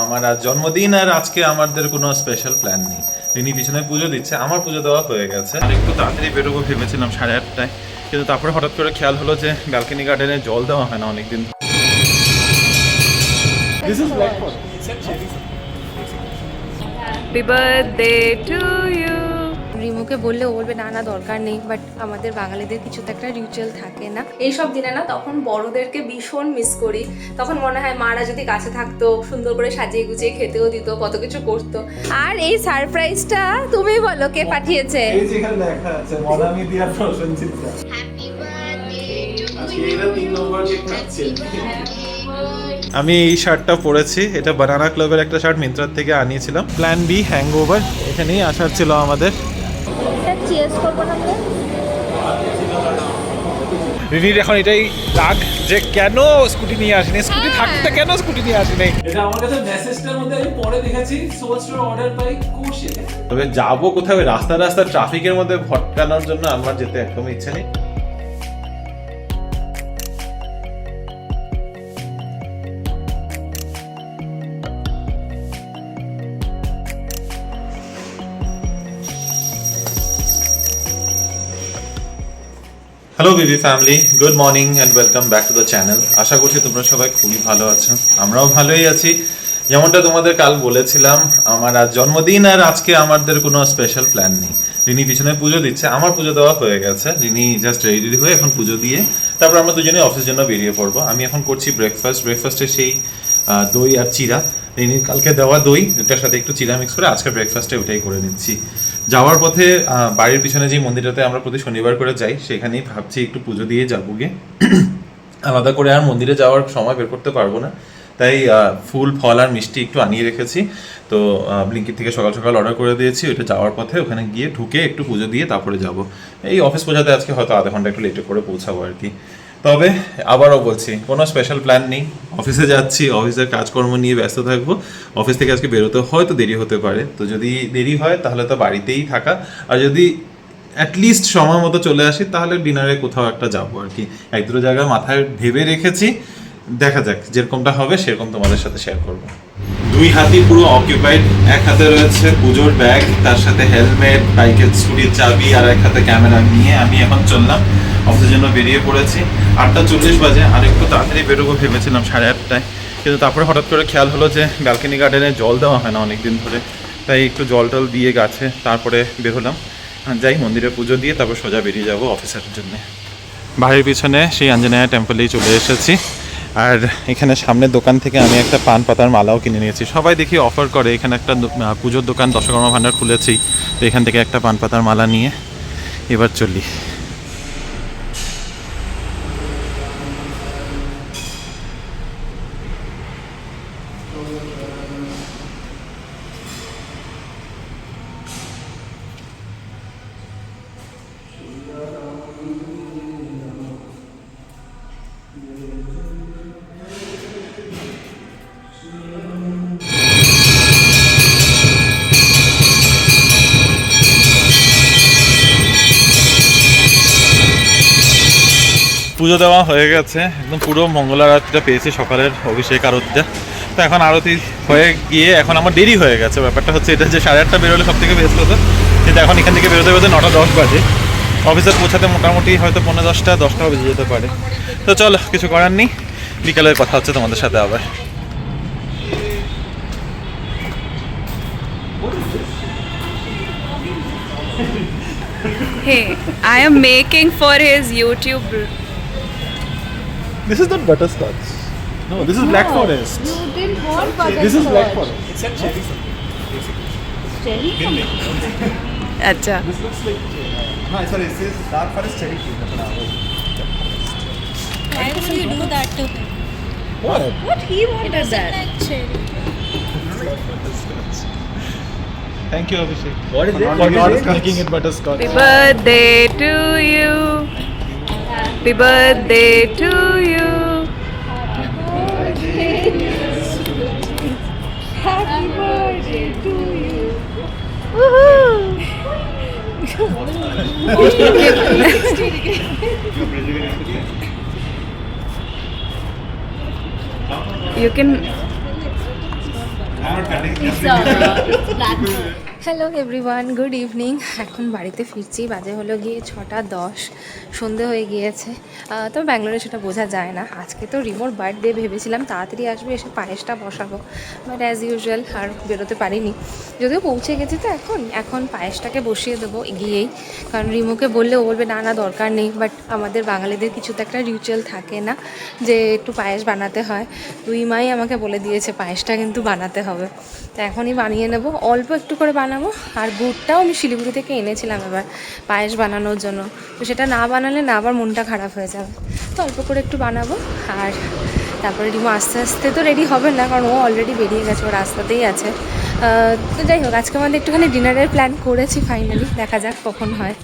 আমার আজ জন্মদিন আর আজকে আমাদের কোনো স্পেশাল প্ল্যান নেই। রিনি পিছনে পুজো দিচ্ছে, আমার পুজো দেওয়া হয়ে গেছে। আর একটু তাড়াতাড়ি বেরোবো ভেবেছিলাম 8:30টায়, কিন্তু তারপরে হঠাৎ করে খেয়াল হলো যে ব্যালকনি গার্ডেনে জল দেওয়া হয় না অনেকদিন। Happy birthday to you. রিমুকে বললে ও বলবে না না দরকার নেই, বাট আমাদের বাঙালিদের কিছু তো একটা রিচুয়াল থাকে না এইসব দিনে না। তখন বড়দেরকে ভীষণ মিস করি। তখন মনে হয় মারা যদি কাছে থাকতো, সুন্দর করে সাজিয়ে গুছিয়ে খেতেও দিত, কত কিছু করতো। আর এই সারপ্রাইজটা তুমি বলো কে পাঠিয়েছে? এই যেখানে লেখা আছে মনামি দিয়ার প্রশংসিত। আমি এই শার্টটা পরেছি, এটা বানানা ক্লাবের একটা শার্ট মিন্ত্রার থেকে আনিয়েছিলাম। প্ল্যান বি হ্যাংওভার, এখানেই আসার ছিল আমাদের। চিয়ার্স করবো না তো? রিনির এখন এটাই রাগ যে কেন স্কুটি নিয়ে আসেনি, স্কুটি থাকতে কেন স্কুটি নিয়ে আসেনি। এটা আমার কাছে মেসেজটার মধ্যে আমি পরে দেখেছি সোল স্টোর অর্ডার বাই কোশে। তবে যাবো কোথাও রাস্তা ট্রাফিকের মধ্যে ভটকানোর জন্য আমার যেতে একদমই ইচ্ছে নেই। Hello BB family, good morning and welcome back to the channel. আশা করছি তোমরা সবাই খুবই ভালো আছো, আমরাও ভালোই আছি। যেমনটা তোমাদের কাল বলেছিলাম, আমার আজ জন্মদিন আর আজকে আমাদের কোনো স্পেশাল প্ল্যান নেই। রিনি পিছনে পুজো দিচ্ছে, আমার পুজো দেওয়া হয়ে গেছে। রিনি জাস্ট রেডি হয়ে এখন পুজো দিয়ে তারপর আমরা দুজনেই অফিসের জন্য বেরিয়ে পড়বো। আমি এখন করছি ব্রেকফাস্টে সেই দই আর চিরা। রিনির কালকে দেওয়া দই, এটার সাথে একটু চিরা মিক্স করে আজকে ব্রেকফাস্টে ওটাই করে নিচ্ছি। যাওয়ার পথে বাড়ির পিছনে যে মন্দিরটাতে আমরা প্রতি শনিবার করে যাই, সেখানেই ভাবছি একটু পুজো দিয়ে যাবো গে। আলাদা করে আর মন্দিরে যাওয়ার সময় বের করতে পারবো না, তাই ফুল ফল আর মিষ্টি একটু আনিয়ে রেখেছি। তো ব্লিঙ্কিট থেকে সকাল সকাল অর্ডার করে দিয়েছি। ওইটা যাওয়ার পথে ওখানে গিয়ে ঢুকে একটু পুজো দিয়ে তারপরে যাব। এই অফিস পৌঁছাতে আজকে হয়তো আধা ঘন্টা একটু লেটে করে পৌঁছাবো আর কি। তবে আবারও বলছি, কোনো স্পেশাল প্ল্যান নেই। অফিসে যাচ্ছি, অফিসের কাজকর্ম নিয়ে ব্যস্ত থাকবো। অফিস থেকে আজকে বেরোতে হয়তো দেরি হতে পারে, তো যদি দেরি হয় তাহলে তো বাড়িতেই থাকা। আর যদি অ্যাটলিস্ট সময় মতো চলে আসি তাহলে ডিনারে কোথাও একটা যাবো আর কি। এক দুটো জায়গায় মাথায় ভেবে রেখেছি, দেখা যাক যেরকমটা হবে সেরকম তোমাদের সাথে শেয়ার করবো। দুই হাতই পুরো অকিউপাইড। এক হাতে রয়েছে পুজোর ব্যাগ, তার সাথে হেলমেট, বাইকের স্কুটির চাবি, আর এক হাতে ক্যামেরা নিয়ে আমি এখন চললাম অফিসের জন্য। বেরিয়ে পড়েছি 8:40 বাজে। আর একটু তাড়াতাড়ি বেরোবো ভেবেছিলাম 8:30টায়, কিন্তু তারপরে হঠাৎ করে খেয়াল হলো যে ব্যালকনি গার্ডেনে জল দেওয়া হয় না অনেকদিন ধরে, তাই একটু জল টল দিয়ে গাছে তারপরে বেরোলাম। যাই মন্দিরে পুজো দিয়ে তারপর সোজা বেরিয়ে যাবো অফিসের জন্য। বাড়ির পিছনে সেই আঞ্জনেয়া টেম্পলেই চলে এসেছি। আর এখানে সামনের দোকান থেকে আমি একটা পান পাতার মালাও কিনে নিয়েছি। সবাই দেখি অফার করে, এখানে একটা পুজোর দোকান দশকর্মা ভাণ্ডার খুলেছি, তো এখান থেকে একটা পান পাতার মালা নিয়ে এবার চলি। পুজো দেওয়া হয়ে গেছে, একদম পুরো মঙ্গল আরতিটা পেয়েছি, সকালের অভিষেক আরতিটা। তো এখন আরতি হয়ে গিয়ে এখন আমার দেরি হয়ে গেছে। ব্যাপারটা হচ্ছে এটা যে 8:30 বেরোলে সব থেকে বেস্ট হতো, কিন্তু এখন এখান থেকে বেরোতে বেরোতে 9:10 বাজে। অফিসে পৌঁছাতে মোটামুটি হয়তো 9:45-10টাও বেজে যেতে পারে। তো চলো, কিছু করার নেই, বিকালের কথা হচ্ছে তোমাদের সাথে আবার। Hey, I am making for his YouTube. This is not butterscotch. No, this is black forest. You didn't want butterscotch. This is black forest. It's a cherry. Cherry? Acha. This looks like no, sorry, it says dark forest cherry tree. Why would you do that to him? What? What he wanted that? Like cherry. Thank you, Abhishek. What is it? For not making it butterscotch. Happy birthday to you. Happy birthday to you. Happy birthday to you. Woohoo! You can hello everyone, good evening. এখন বাড়িতে ফিরছি, বাজে হলো গিয়ে 6:10, সন্ধে হয়ে গিয়েছে। তবে ব্যাঙ্গালোরে সেটা বোঝা যায় না। আজকে তো রিমোর বার্থডে, ভেবেছিলাম তাড়াতাড়ি আসবে, এসে পায়েসটা বসাবো, বাট অ্যাজ ইউজুয়াল আর বেরোতে পারিনি। যদিও পৌঁছে গেছি তো এখন পায়েসটাকে বসিয়ে দেবো গিয়েই, কারণ রিমোকে বললে ও বলবে না না দরকার নেই, বাট আমাদের বাঙালিদের কিছু তো একটা রিচুয়াল থাকে না যে একটু পায়েস বানাতে হয়। দুই মাই আমাকে বলে দিয়েছে পায়েসটা কিন্তু বানাতে হবে, তো এখনই বানিয়ে নেব। অল্প একটু করে বানাবো, আর গুড়টাও আমি শিলিগুড়ি থেকে এনেছিলাম এবার পায়েস বানানোর জন্য, তো সেটা না বানালে না আবার মনটা খারাপ হয়ে যাবে, তো অল্প করে একটু বানাবো। আর তারপরে রিমো আস্তে আস্তে তো রেডি হবে না, কারণ ও অলরেডি বেরিয়ে গেছে, ও রাস্তাতেই আছে। তো যাই হোক, আজকে আমাদের একটুখানি ডিনারের প্ল্যান করেছি ফাইনালি, দেখা যাক কখন হয়।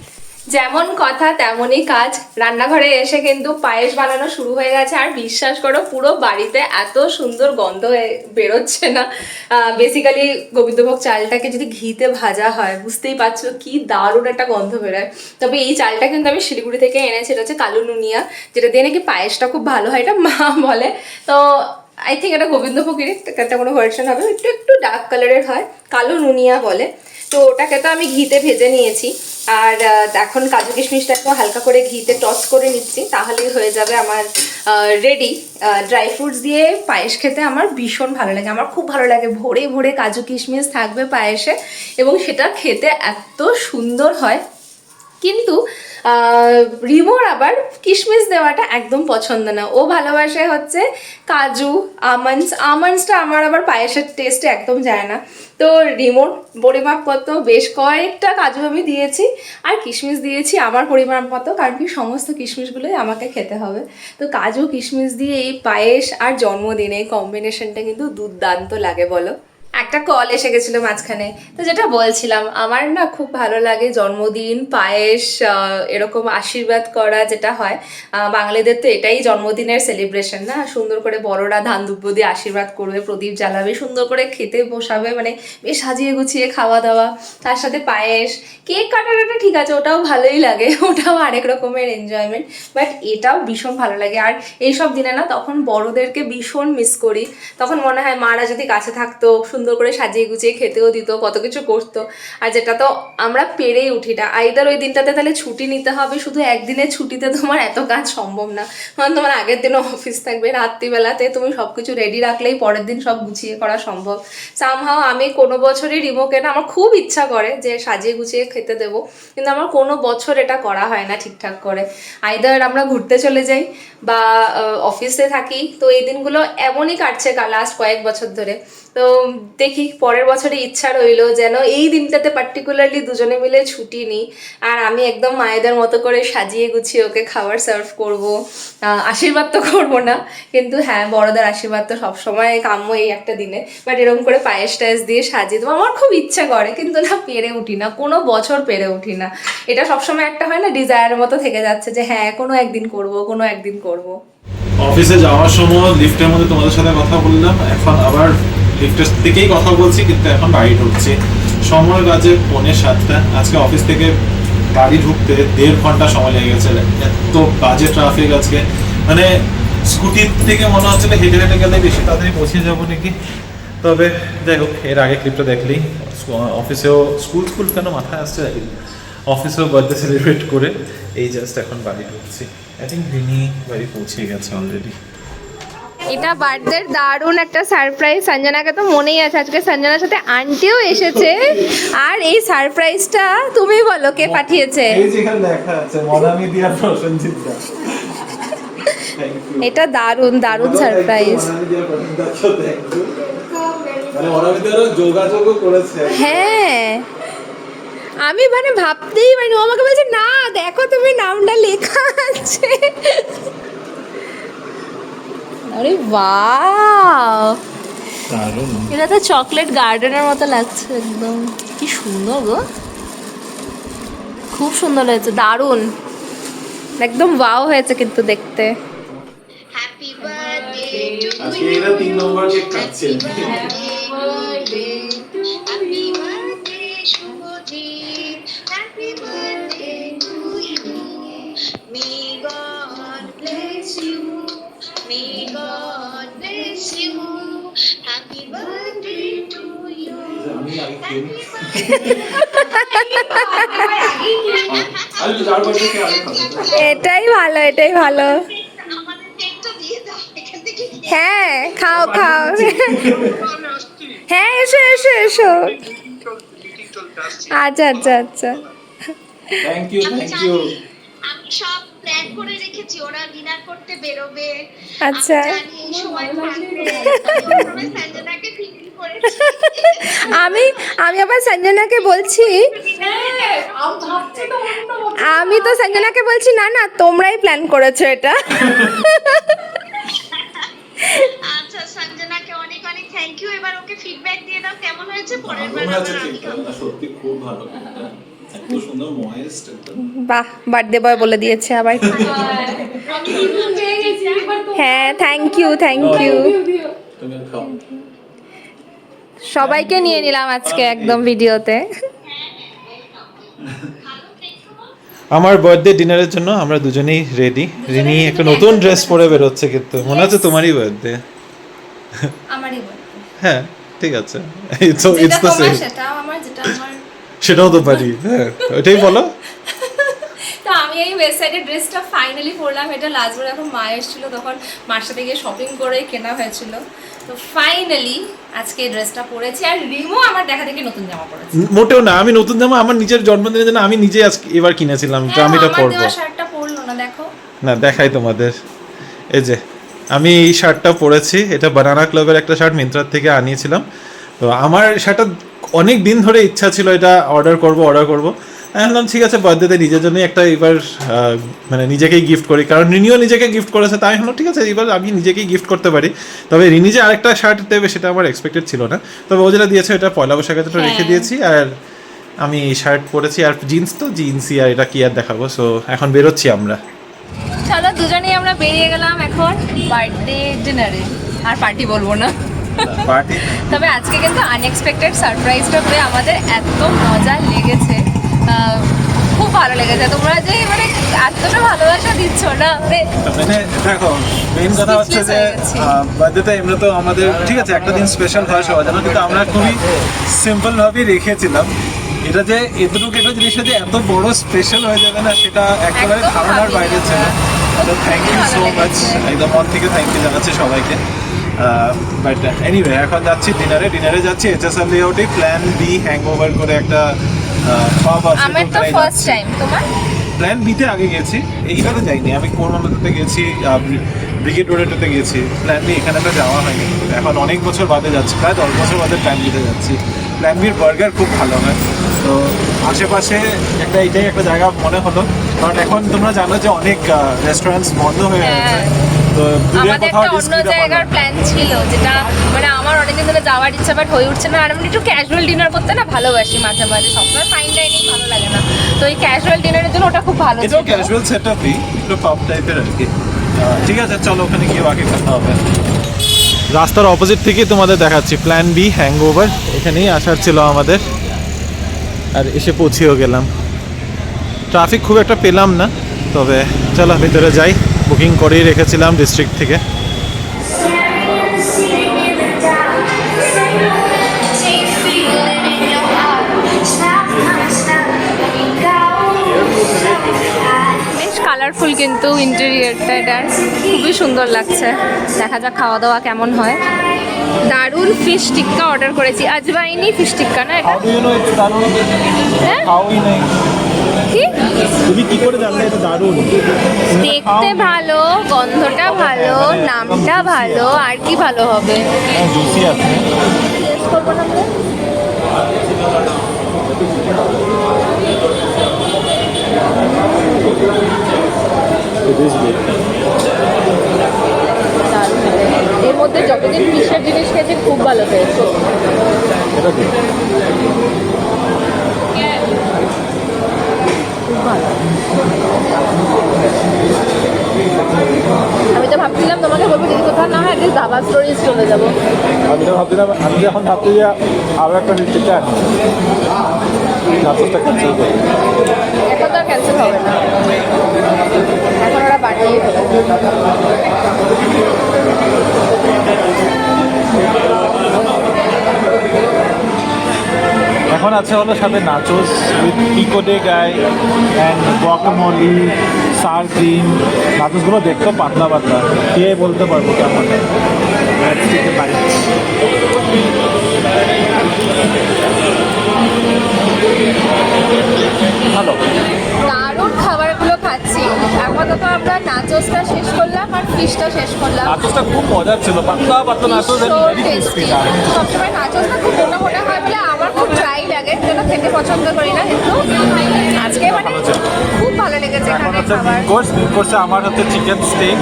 যেমন কথা তেমনই কাজ, রান্নাঘরে এসে কিন্তু পায়েস বানানো শুরু হয়ে গেছে। আর বিশ্বাস করো, পুরো বাড়িতে এত সুন্দর গন্ধ বেরোচ্ছে না। বেসিক্যালি গোবিন্দভোগ চালটাকে যদি ঘিতে ভাজা হয়, বুঝতেই পারছো কি দারুণ একটা গন্ধ বেরোয়। তবে এই চালটা কিন্তু আমি শিলিগুড়ি থেকে এনেছি, এটা হচ্ছে কালো নুনিয়া, যেটা দিয়ে নাকি পায়েসটা খুব ভালো হয়, এটা মা বলে। তো আই থিঙ্ক এটা গোবিন্দভোগেরই একটা কোনো ভার্সন হবে, একটু একটু ডার্ক কালারের হয়, কালো নুনিয়া বলে। তো ওটাকে তো আমি ঘিতে ভেজে নিয়েছি, আর এখন কাজু কিশমিশটা একটু হালকা করে ঘিতে টস করে নিচ্ছি, তাহলেই হয়ে যাবে আমার রেডি। ড্রাই ফ্রুটস দিয়ে পায়েস খেতে আমার ভীষণ ভালো লাগে, আমার খুব ভালো লাগে। ভরে ভরে কাজু কিশমিশ থাকবে পায়েসে, এবং সেটা খেতে এত সুন্দর হয়। কিন্তু রিমোর আবার কিশমিশ দেওয়াটা একদম পছন্দ না, ও ভালোবাসে হচ্ছে কাজু, আমন্ডসটা আমার আবার পায়েসের টেস্টে একদম যায় না। তো রিমোর পরিমাপ মতো বেশ কয়েকটা কাজু আমি দিয়েছি, আর কিশমিশ দিয়েছি আমার পরিমাপ মতো, কারণ কি সমস্ত কিশমিশগুলোই আমাকে খেতে হবে। তো কাজু কিশমিশ দিয়ে এই পায়েস আর জন্মদিনে এই কম্বিনেশনটা কিন্তু দুর্দান্ত লাগে, বলো। একটা কল এসে গেছিলো মাঝখানে, তো যেটা বলছিলাম, আমার না খুব ভালো লাগে জন্মদিন, পায়েস, এরকম আশীর্বাদ করা যেটা হয়। বাঙালিদের তো এটাই জন্মদিনের সেলিব্রেশন না, সুন্দর করে বড়রা ধান দুব্য দিয়ে আশীর্বাদ করবে, প্রদীপ জ্বালাবে, সুন্দর করে খেতে বসাবে, মানে বেশ সাজিয়ে গুছিয়ে খাওয়া দাওয়া, তার সাথে পায়েস, কেক কাটাটা ঠিক আছে, ওটাও ভালোই লাগে, ওটাও আরেক রকমের এনজয়মেন্ট, বাট এটাও ভীষণ ভালো লাগে। আর এইসব দিনে না তখন বড়দেরকে ভীষণ মিস করি, তখন মনে হয় মারা যদি কাছে থাকতো, সুন্দর করে সাজিয়ে গুছিয়ে খেতেও দিত, কত কিছু করতো। আর যেটা তো আমরা পেরেই উঠি না, আইদার ওই দিনটাতে তাহলে ছুটি নিতে হবে, শুধু একদিনের ছুটিতে তোমার এত কাজ সম্ভব না, কারণ তোমার আগের দিনও অফিস থাকবে, রাত্রিবেলাতে তুমি সব কিছু রেডি রাখলেই পরের দিন সব গুছিয়ে করা সম্ভব। সামহাও আমি কোনো বছরই রিমোকে না, আমার খুব ইচ্ছা করে যে সাজিয়ে গুছিয়ে খেতে দেবো, কিন্তু আমার কোনো বছর এটা করা হয় না ঠিকঠাক করে। আইদার আমরা ঘুরতে চলে যাই বা অফিসে থাকি, তো এই দিনগুলো এমনই কাটছে লাস্ট কয়েক বছর ধরে। তো দেখি পরের বছরে ইচ্ছা রইলো যেন এই দিনটাতে পার্টিকুলারলি দুজনে মিলে ছুটি নিই, আর আমি একদম মায়েদের মতো করে সাজিয়ে গুছিয়ে ওকে খাবার সার্ভ করব। আশীর্বাদ তো করবো না, কিন্তু হ্যাঁ বড়দের আশীর্বাদ তো সবসময় কাম্য এই একটা দিনে, বাট এরকম করে পায়েস টায়েস দিয়ে সাজিয়ে দেবো আমার খুব ইচ্ছা করে, কিন্তু না পেরে উঠি না, কোনো বছর পেরে উঠি না। এটা সবসময় একটা হয় না, ডিজায়ারের মতো থেকে যাচ্ছে যে হ্যাঁ কোনো একদিন করব। অফিসে যাওয়ার সময় লিফটের মধ্যে তোমাদের সাথে কথা বললাম, এখন আবার লিফটের থেকেই কথা বলছি, কিন্তু এখন বাড়ি ঢুকছি। সময় বাজে 6:45। আজকে অফিস থেকে বাড়ি ঢুকতে 1.5 ঘন্টা সময় লেগে গেছে, এত বাজে ট্রাফিক আজকে, মানে স্কুটির থেকে মনে হচ্ছিল হেঁটে হেঁটে গেলে বেশি তাড়াতাড়ি পৌঁছে যাবো নাকি। তবে যাই হোক, এর আগে ক্লিপটা দেখলেই অফিসেও স্কুল কেন মাথায় আসছে, অফিসেও বার্থডে সেলিব্রেট করে এই জাস্ট এখন বাড়ি ঢুকছি। আই থিঙ্ক রিনি বাড়ি পৌঁছে গেছে অলরেডি। এটা বার্থডের দারুণ একটা সারপ্রাইজ, সঞ্জনাকে তো মনেই আছে, আজকে সঞ্জনার সাথে আন্টিও এসেছে। আর এই সারপ্রাইজটা তুমি বলো কে পাঠিয়েছে? এই যেখানে লেখা আছে মনামি দিয়া প্রসেনজিৎ দা। এটা দারুণ দারুণ সারপ্রাইজ। মানে মনামি দাও যোগাযোগও করেছে। হ্যাঁ আমি মানে ভাবতেই পারিনি, ও আমাকে বলছে না দেখো তুমি নামটা লেখা আছে। আরে বাহ, দারুণ, এটা তো চকলেট গার্ডেনের মতো লাগছে একদম, কি সুন্দর গো, খুব সুন্দর হয়েছে, দারুণ একদম ওয়াও হয়েছে কিন্তু দেখতে। Happy birthday to আজকে এরা 3 নম্বর কেক কাটছে। Happy birthday Shubhodip. Happy birthday to you. May God bless you. May God bless you. Happy birthday to আমি আগে খেয়ে নিই। আমি তো যার বাড়িতে খেয়ে আগে খাবো। এটাই ভালো, এটাই ভালো। আমাদের কেকটা দিয়ে দাও এখান থেকে খেয়ে হ্যাঁ, খাও খাও। আসছি। হ্যাঁ, এসো এসো এসো। মিটিং চলতে আসছে। আচ্ছা আচ্ছা আচ্ছা। Thank you, thank you. আমি সব প্ল্যান করে রেখেছি, ওরা ডিনার করতে বেরোবে। আচ্ছা। আমি জানি এই সময় থাকবে। আমি সঞ্জনাকে ফিল করেছি। আমি আবার সঞ্জনাকে বলছি, আমি তো সঞ্জনাকে বলছি না না তোমরাই প্ল্যান করেছো এটা। আচ্ছা, সঞ্জনাকে অনেক অনেক থ্যাংক ইউ। এবার ওকে ফিডব্যাক দিয়ে দাও কেমন হয়েছে, পরের বার দারুণ আবার আছে আমি কেকটা, খাবো। সত্যি খুব ভালো কেকটা। এত সুন্দর ময়েস্ট একদম। বাহ, বার্থডে বয় বলে দিয়েছে আবার। হ্যাঁ, থ্যাংক ইউ থ্যাংক ইউ। তুমি খাও। সবাইকে নিয়ে নিলাম আজকে একদম ভিডিওতে। আমার বার্থডে ডিনারের জন্য আমরা দুজনেই রেডি। রিনি একটা নতুন ড্রেস পরে বেরোচ্ছে, কিন্তু মনে হচ্ছে তোমারই বার্থডে। আমারই হ্যাঁ ঠিক আছে, ইটস দ্য সেম। সেটাও আমার, যেটা আমার। সেটাও তো পারি, হ্যাঁ ওইটাই বলো। তো আমি এই ওয়েবসাইটে ড্রেসটা ফাইনালি পরলাম। এটা লাস্টবার এখন মা এসেছিল, তখন মার সাথে গিয়ে শপিং করে কেনা হয়েছিল। তো ফাইনালি আজকে এই ড্রেসটা পরেছি। আর রিমো আমার দেখা দেখি নতুন জামা পরেছে। মোটেও না, আমি নতুন জামা আমার নিজের জন্মদিনের জন্য আমি নিজে আজকে এবার কিনেছিলাম, তো আমি এটা পরবো। শার্টটা পরলো না, দেখো না দেখাই তোমাদের, এই যে আমি এই শার্টটা পরেছি। এটা বানানা ক্লাবের একটা শার্ট, মিন্ত্রার থেকে আনিয়েছিলাম। তো আমার শার্টটা অনেক দিন ধরে ইচ্ছা ছিল এটা অর্ডার করব। আমি ভাবলাম ঠিক আছে বার্থডেতে নিজের জন্যই একটা এবার মানে নিজেকেই গিফট করি, কারণ রিনিও নিজেকে গিফট করেছে। তাই হলো ঠিক আছে এবার আমি নিজেকেই গিফট করতে পারি। তবে রিনি যে আরেকটা শার্ট দেবে সেটা আমার এক্সপেক্টেড ছিল না। তবে ও যেটা দিয়েছে এটা পয়লা বৈশাখে তো রেখে দিয়েছি। আর আমি এই শার্ট পরেছি, আর জিন্স তো জিন্সই, আর এটা কি আর দেখাবো। সো এখন বেরোচ্ছি আমরা। চলো দুজনেই আমরা বেরিয়ে গেলাম এখন বার্থডে ডিনারে। আর পার্টি বলবো না, পার্টি তবে আজকে কিন্তু আনএক্সপেক্টেড সারপ্রাইজটা পেয়ে আমাদের এত মজা লেগেছে, খুব ভালো লেগেছে। তোমরা যে মানে এতটা ভালোবাসা দিচ্ছ না, মানে দেখো মেইন কথা হচ্ছে যে বার্থডেটা এমনি তো আমাদের ঠিক আছে একটা দিন স্পেশাল হয় সবার জন্য, কিন্তু আমরা খুবই সিম্পল ভাবেই রেখেছিলাম। এটা যে এতটুকু একটা জিনিসটা যে এত বড় স্পেশাল হয়ে যাবে না, সেটা একেবারে একদম ধারণার ভাবিনি। বাইরে ছিল। তো থ্যাংক ইউ ভালো সো মাচ, লেগেছে। একদম মন থেকে থ্যাংক ইউ জানাচ্ছি সবাইকে। বাট এনিওয়ে এখন যাচ্ছি ডিনারে যাচ্ছি HSR লেআউটে প্ল্যান বি হ্যাংওভার করে একটা পাব আছে। আমার তো ওখানে ফার্স্ট যাচ্ছি। টাইম। তোমার? প্ল্যান বিতে আগে গেছি, এইটাতে যাইনি। আমি কোরমান্ডাতে গেছি, ব্রিগেড রোডেটাতে গেছি। প্ল্যান বি এখানে তো যাওয়া হয়নি, এখন অনেক বছর বাদে যাচ্ছি, প্রায় 10 বছর বাদে প্ল্যান বিতে যাচ্ছি। প্ল্যান বির বার্গার খুব ভালো হয়। তো আশেপাশে এইটাই একটা জায়গা মনে হলো, কারণ এখন তোমরা জানো যে অনেক রেস্টুরেন্টস বন্ধ হয়ে গেছে। তো দূরে আমাদের কোথাও একটা অন্য ডিস্ট্রিক্টে জায়গার প্ল্যান ছিল, যেটা মানে আমার অনেকদিন ধরে যাওয়ার ইচ্ছা, বাট হয়ে উঠছে না। আর আমি একটু ক্যাজুয়াল ডিনার করতে না ভালোবাসি মাঝে মাঝে, সবসময় ফাইন ডাইনিং ভালো লাগে না। তো এই ক্যাজুয়াল ডিনারের জন্য ওটা খুব ভালো ছিল। এটাও ক্যাজুয়াল সেটআপই, একটু পাব টাইপের আর কি। ঠিক আছে চলো ওখানে গিয়ে বাকি কথা হবে। রাস্তার অপোজিট থেকেই তোমাদের দেখাচ্ছি প্ল্যান বি হ্যাংওভার, এখানেই আসার ছিল আমাদের। আর এসে পৌঁছেও গেলাম। ট্রাফিক খুব একটা পেলাম না, তবে চলো ভিতরে যাই। বুকিং করেই রেখেছিলাম ডিস্ট্রিক্ট থেকে। বেশ কালারফুল কিন্তু ইন্টেরিয়রটা, এটা খুবই সুন্দর লাগছে। দেখা যাক খাওয়া দাওয়া কেমন হয়। দারুণ ফিশ টিক্কা অর্ডার করেছি, আজবাইনি ফিশ টিক্কা না এটা? হ্যাঁ? কি? তুমি কি করে জানলে এটা দারুণ? দেখতে ভালো, গন্ধটা ভালো, নামটা ভালো, আর কি ভালো হবে? জুসি আছে। টেস্ট করবো না আমরা? এর মধ্যে যতদিন ফিশের জিনিস খেয়েছি খুব ভালো পেয়েছি। খুব ভালো। আমি তো ভাবছিলাম তোমাকে বলবো যদি কোথাও না হয় একটা দাবা স্টোরিজ চলে যাবো। আমি এখন ভাবছি যে আরো একটা টিকিট আনি, ক্যান্সেল করি। এখন তো আর ক্যান্সেল হবে না, এখন ওরা বাড়িয়ে ফেলবে। এখন আছে হলো সাথে nachos with pico de gallo and guacamole, sour cream. নাচোসগুলো দেখতে পাতলা পাতলা, খেয়ে বলতে পারবো কেমন। ভালো। দারুণ খাবারগুলো খাচ্ছি। আপাতত আমরা নাচোসটা শেষ করলাম আর ফিশটা শেষ করলাম। নাচোসটা খুব মজার ছিল, পাতলা পাতলা নাচোস। সবসময় নাচোসটা খুব মোটা মোটা হয় বলে আমার খুব ড্রাই লাগে, যেটা খেতে পছন্দ করি না, কিন্তু আজকে মানে খুব ভালো লেগেছে এখন এখানে হচ্ছে খাবার। কোর্সে আমার হচ্ছে চিকেন স্টেক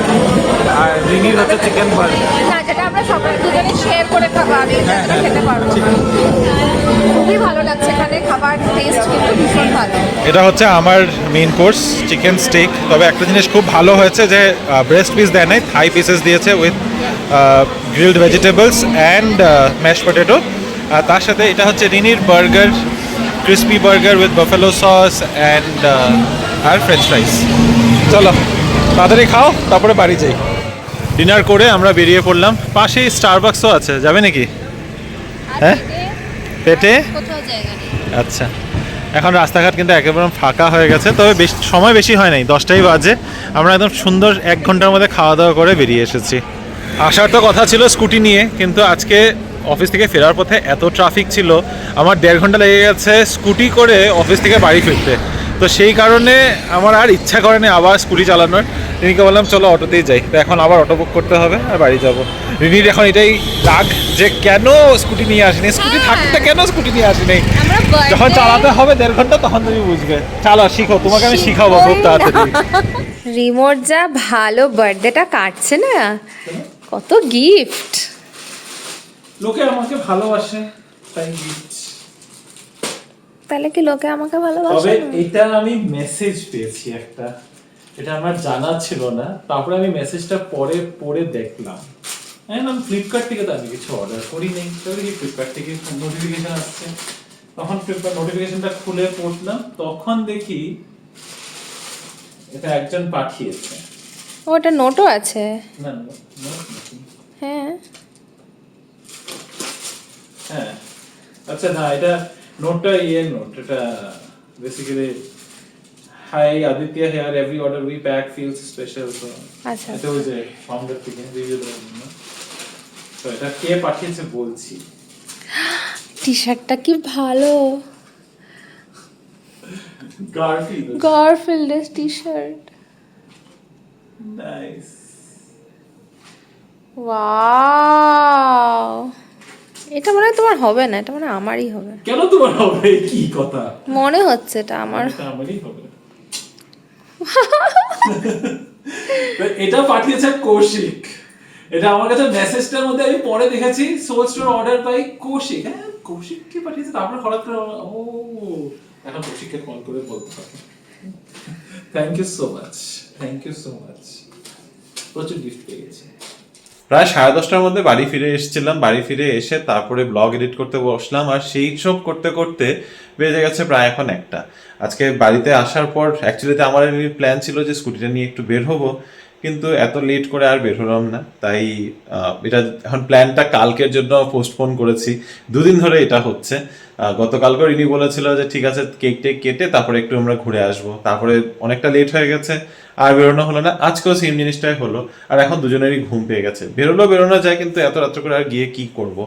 আর রিনির হচ্ছে চিকেন বার্গার। না, যেটা আমরা সবাই দুজনে শেয়ার করে খাবো, আমি যেটা খেতে পারবো না। খুবই ভালো লাগছে এখানে খাবার, টেস্ট কিন্তু ভীষণ ভালো। এটা হচ্ছে আমার মেইন কোর্স চিকেন স্টেক। তবে একটা জিনিস খুব ভালো হয়েছে যে ব্রেস্ট পিস দেয় নাই, থাই পিসেস দিয়েছে with grilled vegetables and mash potato. তার সাথে এটা হচ্ছে রিনির burger, crispy burger with buffalo sauce and আর ফ্রেঞ্চ ফ্রাইস। চলো তাড়াতাড়ি খাও, তারপরে বাড়ি যাই। ডিনার করে আমরা বেরিয়ে পড়লাম। পাশেই স্টারবাক্সও আছে, যাবে নাকি? হ্যাঁ, পেটে কোথাও জায়গা নেই। আচ্ছা। এখন রাস্তাঘাট কিন্তু একেবারে ফাঁকা হয়ে গেছে, তবে সময় বেশি হয় নাই, 10টাই বাজে। আমরা একদম সুন্দর 1 ঘন্টার মধ্যে খাওয়া দাওয়া করে বেরিয়ে এসেছি। আসার তো কথা ছিল স্কুটি নিয়ে, কিন্তু আজকে অফিস থেকে ফেরার পথে এত ট্রাফিক ছিল, আমার 1.5 ঘন্টা লেগে গেছে স্কুটি করে অফিস থেকে বাড়ি ফিরতে। তো সেই কারণে আমার আর ইচ্ছা করেনি আবার স্কুটি চালানোর। রিনিকে বললাম চলো অটোতেই যাই। তো এখন আবার অটো বুক করতে হবে আর বাড়ি যাব। রিনির এখন এটাই রাগ যে কেন স্কুটি নিয়ে আসিনি, স্কুটি থাকতে কেন স্কুটি নিয়ে আসিনি। যখন চালাতে হবে 1.5 ঘন্টা তখন তুমি বুঝবে। চালো শিখো, তোমাকে আমি শিখাবো খুব তাড়াতাড়ি। রিমোট যা ভালো বার্থডেটা কাটছে না, কত গিফট। লোকে আমাকে ভালোবাসে তাই gift। তাহলে কি লোকে আমাকে ভালোবাসে তবে না? এটা আমি মেসেজ পেয়েছি একটা, এটা আমার জানা ছিল না। তারপরে আমি মেসেজটা পড়ে দেখলাম। হ্যাঁ, আমি ফ্লিপকার্ট থেকে তো আমি কিছু অর্ডার করি নাই, তবে কি ফ্লিপকার্ট থেকে নোটিফিকেশন আসছে। তখন ফ্লিপকার্ট নোটিফিকেশনটা খুলে পড়লাম, তখন দেখি এটা একজন পাঠিয়েছে। ওটা নোটও আছে। না না, নাকি? হ্যাঁ, হ্যাঁ, আচ্ছা না, এটা নোটটা নোট, এটা basically hi Aditya here, every order we pack feels special. তো আচ্ছা এটা ওই যে ফাউন্ডার থেকে রিভিউ দেওয়ার জন্য। তো এটা কে পাঠিয়েছে বলছি। টি শার্টটা কি ভালো, গার্ফিল্ড। গারফিল্ডের টি শার্ট। নাইস। ওয়াও, এটা মনে হয় তোমার হবে না, এটা মনে হয় আমারই হবে। কেন তোমার হবে, কি কথা? মনে হচ্ছে এটা আমার। এটা আমারই হবে। তো এটা পাঠিয়েছে কৌশিক। এটা আমার কাছে মেসেজটার মধ্যে আমি পরে দেখেছি, soul store order by Koushik. হ্যাঁ, কৌশিক কি পাঠিয়েছে, তারপর হঠাৎ করে ও এখন কৌশিককে কল করে বলতে পারি। Thank you so much, thank you so much. প্রচুর গিফট পেয়ে গেছি। প্রায় 10:30টার মধ্যে বাড়ি ফিরে এসেছিলাম। বাড়ি ফিরে এসে তারপরে ব্লগ এডিট করতে বসলাম, আর সেই সব করতে করতে বেজে গেছে প্রায় এখন 1টা। আজকে বাড়িতে আসার পর অ্যাকচুয়ালিতে আমার প্ল্যান ছিল যে স্কুটিটা নিয়ে একটু বের হবো, কিন্তু এত লেট করে আর বের হলাম না। তাই এটা এখন প্ল্যানটা কালকের জন্য পোস্টপোন করেছি। 2 দিন ধরে এটা হচ্ছে। গতকালকে রিনি বলেছিল যে ঠিক আছে কেক টেক কেটে তারপরে একটু আমরা ঘুরে আসবো, তারপরে অনেকটা লেট হয়ে গেছে, আর বেরোনো হলো না। আজকেও সেম জিনিসটাই হলো, আর এখন দুজনেরই ঘুম পেয়ে গেছে। বেরোনো যায়, কিন্তু এত রাত্রে করে আর গিয়ে কি করব।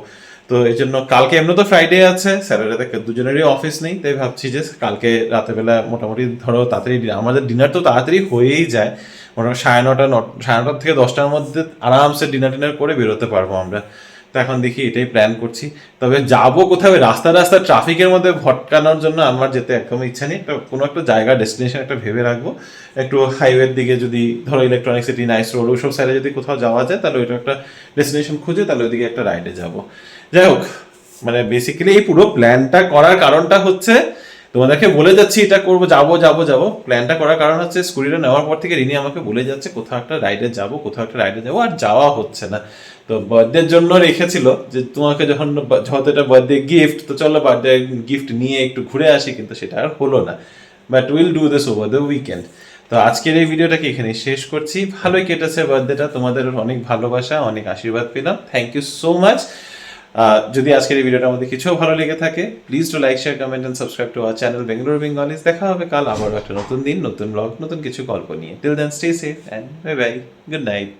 তো এই জন্য কালকে এমনি তো ফ্রাইডে আছে, স্যাটারডেতে দুজনেরই অফিস নেই, তাই ভাবছি যে কালকে রাতেরবেলা মোটামুটি ধরো তাড়াতাড়ি আমাদের ডিনার তো তাড়াতাড়ি হয়েই যায়, মোটামুটি 9:30 থেকে 10টার মধ্যে আরামসে ডিনার করে বেরোতে পারবো আমরা। তো এখন দেখি এটাই প্ল্যান করছি। তবে যাবো কোথাও, রাস্তা ট্রাফিকের মধ্যে ভটকানোর জন্য আমার যেতে একদম ইচ্ছা নেই। কোনো একটা জায়গা ডেস্টিনেশন একটা ভেবে রাখবো, একটু হাইওয়ের দিকে, যদি ধরো ইলেকট্রনিক সিটি, নাইস রোড, ওইসব সাইডে যদি কোথাও যাওয়া যায় তাহলে ওইটা একটা ডেস্টিনেশন খুঁজে তাহলে ওইদিকে একটা রাইডে যাবো। যাই হোক, মানে বেসিক্যালি এই পুরো প্ল্যানটা করার কারণটা হচ্ছে, তোমাদেরকে বলে যাচ্ছি এটা করবো, যাবো। প্ল্যানটা করার কারণ হচ্ছে স্কুটিটা নেওয়ার পর থেকে রিনি আমাকে বলে যাচ্ছে কোথাও একটা রাইডে যাবো, আর যাওয়া হচ্ছে না। তো বার্থডের জন্য রেখেছিল যে তোমাকে যখন যেহেতু এটা বার্থডে গিফট, তো চলো বার্থডে গিফট নিয়ে একটু ঘুরে আসি, কিন্তু সেটা আর হলো না। But will do this over the weekend. তো আজকের এই ভিডিওটাকে এখানে শেষ করছি। ভালোই কেটেছে বার্থডেটা, তোমাদের অনেক ভালোবাসা, অনেক আশীর্বাদ পেলাম, থ্যাংক ইউ সো মাচ। যদি আজকের এই ভিডিওটার মধ্যে কিছু ভালো লেগে থাকে please to like share comment and subscribe to our channel Bengaluru Bengalis. দেখা হবে কাল আবার একটা নতুন দিন, নতুন ব্লগ, নতুন কিছু গল্প নিয়ে। Till then stay safe and bye bye, good night.